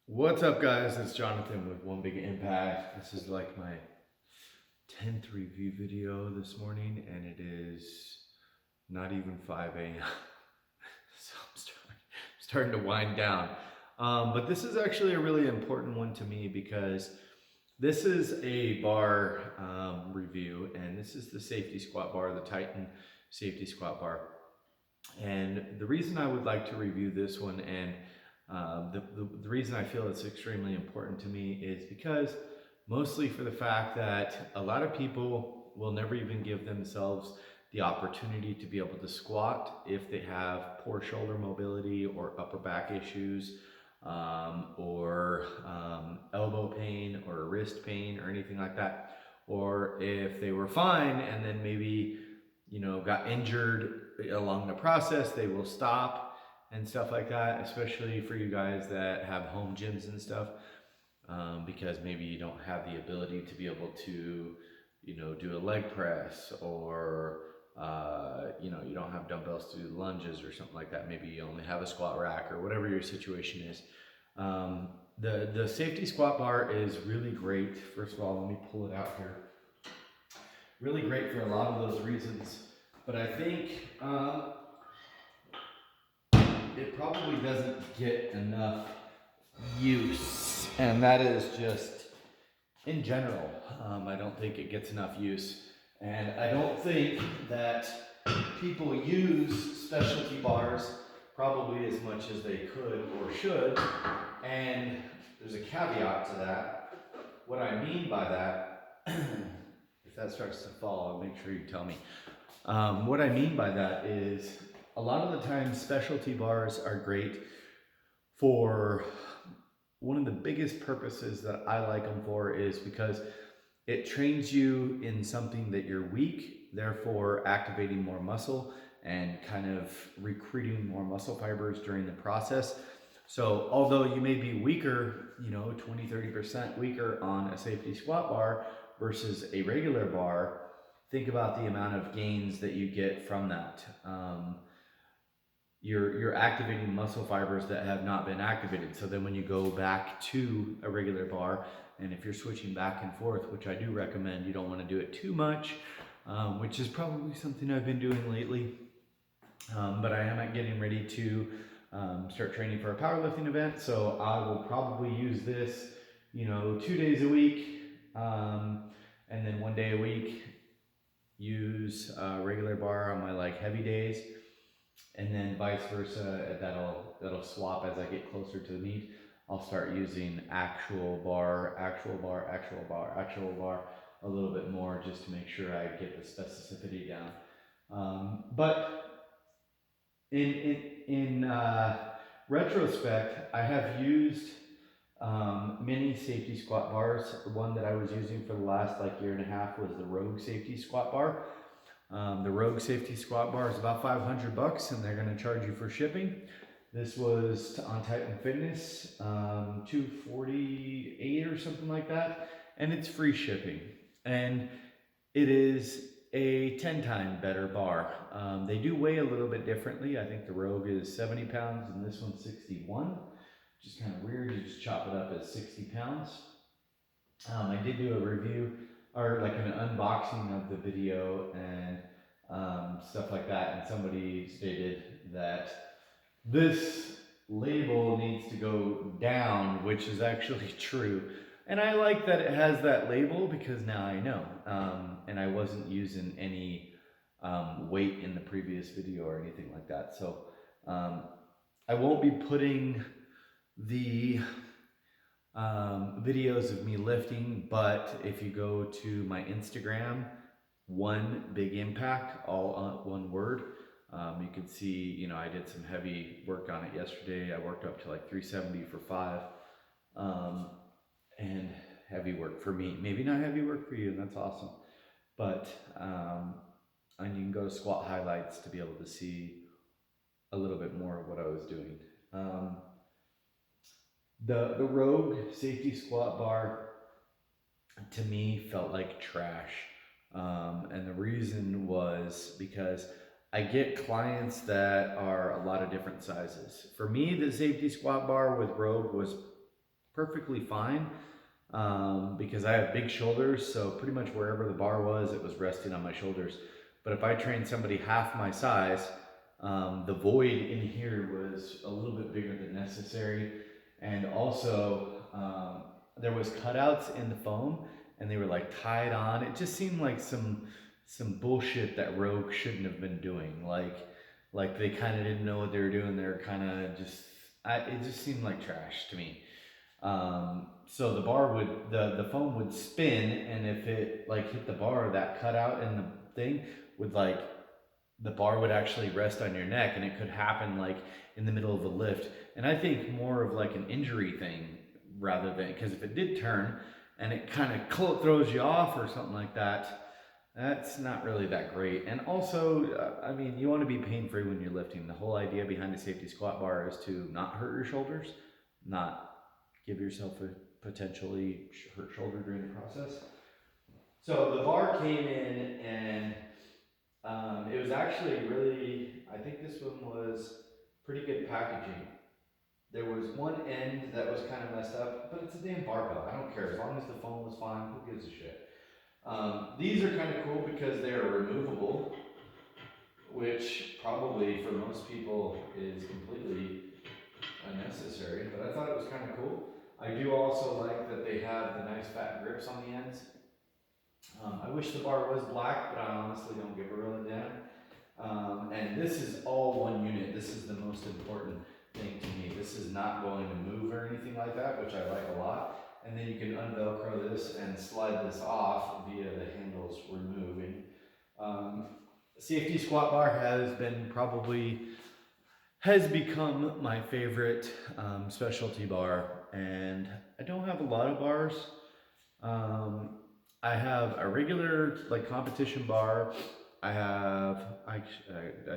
What's up, guys? It's Jonathan with One Big Impact. This is like my 10th review video this morning, and it is not even 5 a.m. So I'm starting to wind down. But this is actually a really important one to me because this is a bar review, and this is the safety squat bar, the Titan safety squat bar. And the reason I would like to review this one and the reason I feel it's extremely important to me is because mostly for the fact that a lot of people will never even give themselves the opportunity to be able to squat if they have poor shoulder mobility or upper back issues, or elbow pain or wrist pain or anything like that. Or if they were fine and then maybe, got injured along the process, they will stop and stuff like that, especially for you guys that have home gyms and stuff, because maybe you don't have the ability to be able to, do a leg press, or, you don't have dumbbells to do lunges or something like that. Maybe you only have a squat rack or whatever your situation is. The safety squat bar is really great. First of all, let me pull it out here. Really great for a lot of those reasons, but I think it probably doesn't get enough use, and that is just in general. I don't think it gets enough use, and I don't think that people use specialty bars probably as much as they could or should. And there's a caveat to that. What I mean by that, if that starts to fall, make sure you tell me. What I mean by that is a lot of the time specialty bars are great for one of the biggest purposes that I like them for is because it trains you in something that you're weak, therefore activating more muscle and kind of recruiting more muscle fibers during the process. So although you may be weaker, 20-30% weaker on a safety squat bar versus a regular bar, think about the amount of gains that you get from that. You're activating muscle fibers that have not been activated. So then when you go back to a regular bar, and if you're switching back and forth, which I do recommend, you don't want to do it too much, which is probably something I've been doing lately. But I am getting ready to start training for a powerlifting event. So I will probably use this, 2 days a week, and then 1 day a week use a regular bar on my heavy days, and then vice versa. That'll swap as I get closer to the meet. I'll start using actual bar a little bit more, just to make sure I get the specificity down. But in retrospect, I have used many safety squat bars. The one that I was using for the last year and a half was the Rogue safety squat bar. The Rogue safety squat bar is about $500, and they're going to charge you for shipping. This was on Titan Fitness, $248 or something like that, and it's free shipping. And it is a 10-time better bar. They do weigh a little bit differently. I think the Rogue is 70 pounds and this one's 61, which is kind of weird. You just chop it up as 60 pounds. I did do a review, or an unboxing of the video and stuff like that, and somebody stated that this label needs to go down, which is actually true. And I like that it has that label because now I know. And I wasn't using any weight in the previous video or anything like that. So I won't be putting the videos of me lifting, but if you go to my Instagram, One Big Impact, all on one word, you can see, I did some heavy work on it yesterday. I worked up to 370 for 5. And heavy work for me. Maybe not heavy work for you, and that's awesome. But and you can go to squat highlights to be able to see a little bit more of what I was doing. The Rogue safety squat bar to me felt like trash. And the reason was because I get clients that are a lot of different sizes. For me, the safety squat bar with Rogue was perfectly fine because I have big shoulders, so pretty much wherever the bar was, it was resting on my shoulders. But if I trained somebody half my size, the void in here was a little bit bigger than necessary. And also, there was cutouts in the foam and they were like tied on. It just seemed like some bullshit that Rogue shouldn't have been doing. Like they kind of didn't know what they were doing. They were kind of just, it just seemed like trash to me. So the bar would, the foam would spin, and if it like hit the bar, that cutout in the thing would like, the bar would actually rest on your neck, and it could happen like in the middle of a lift. And I think more of like an injury thing rather than, because if it did turn and it kind of throws you off or something like that, that's not really that great. And also, I mean, you want to be pain-free when you're lifting. The whole idea behind a safety squat bar is to not hurt your shoulders, not give yourself a potentially hurt shoulder during the process. So the bar came in, and it was actually really, I think this one was pretty good packaging. There was one end that was kind of messed up, but it's a damn barbell. I don't care. As long as the foam was fine, who gives a shit? These are kind of cool because they are removable, which probably for most people is completely unnecessary, but I thought it was kind of cool. I do also like that they have the nice fat grips on the ends. I wish the bar was black, but I honestly don't give a real damn. And this is all one unit. This is the most important thing to me. This is not going to move or anything like that, which I like a lot. And then you can unvelcro this and slide this off via the handles removing. Safety squat bar has become my favorite specialty bar, and I don't have a lot of bars. I have a regular like competition bar. I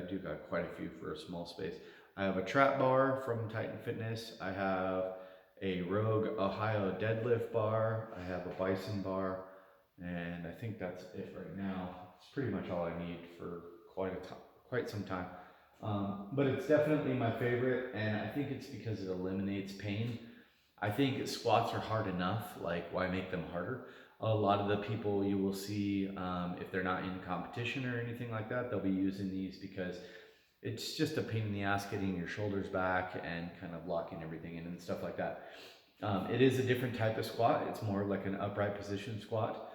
do got quite a few for a small space. I have a trap bar from Titan Fitness. I have a Rogue Ohio deadlift bar. I have a Bison bar, and I think that's it right now. It's pretty much all I need for quite some time. But it's definitely my favorite, and I think it's because it eliminates pain. I think squats are hard enough, like why make them harder? A lot of the people you will see, if they're not in competition or anything like that, they'll be using these because it's just a pain in the ass getting your shoulders back and kind of locking everything in and stuff like that. It is a different type of squat. It's more like an upright position squat,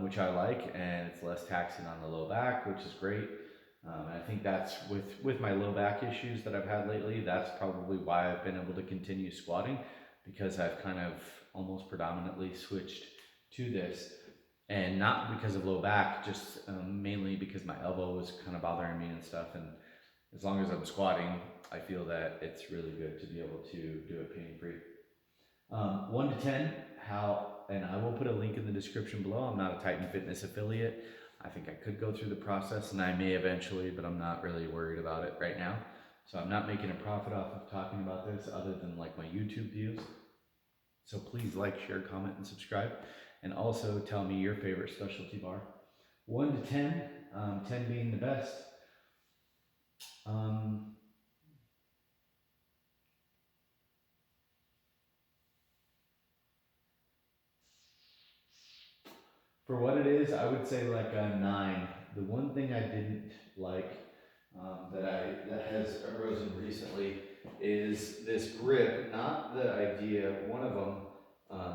which I like, and it's less taxing on the low back, which is great. And I think that's with my low back issues that I've had lately, that's probably why I've been able to continue squatting, because I've kind of almost predominantly switched to this, and not because of low back, just mainly because my elbow was kind of bothering me and stuff. And as long as I'm squatting, I feel that it's really good to be able to do it pain-free. 1 to 10, and I will put a link in the description below. I'm not a Titan Fitness affiliate. I think I could go through the process, and I may eventually, but I'm not really worried about it right now. So I'm not making a profit off of talking about this other than like my YouTube views. So please like, share, comment, and subscribe. And also tell me your favorite specialty bar. 1 to 10, 10 being the best. For what it is, I would say like a 9. The one thing I didn't like that has arisen recently is this grip. Not the idea. One of them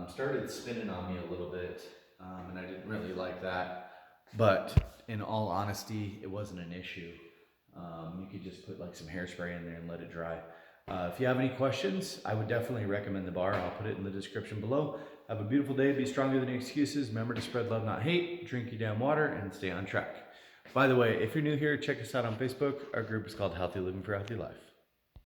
started spinning on me a little bit, and I didn't really like that. But in all honesty, it wasn't an issue. You could just put like some hairspray in there and let it dry. If you have any questions, I would definitely recommend the bar. I'll put it in the description below. Have a beautiful day. Be stronger than your excuses. Remember to spread love, not hate. Drink your damn water and stay on track. By the way, if you're new here, check us out on Facebook. Our group is called Healthy Living for Healthy Life.